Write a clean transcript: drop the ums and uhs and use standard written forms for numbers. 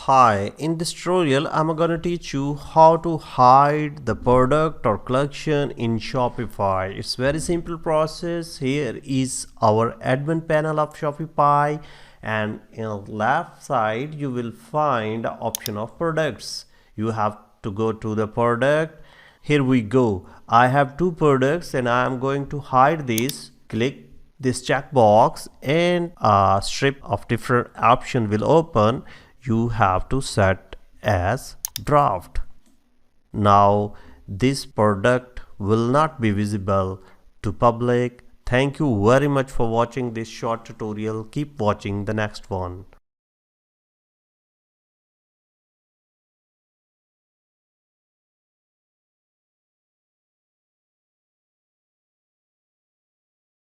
Hi, in this tutorial I'm gonna teach you how to hide the product or collection in Shopify. It's very simple process. Here is our admin panel of Shopify, and in the left side you will find the option of products. You have to go to the product. Here we go. I have two products and I am going to hide this. Click this checkbox and a strip of different option will open. You have to set as draft. Now this product will not be visible to public. Thank you very much for watching this short tutorial. Keep watching the next one.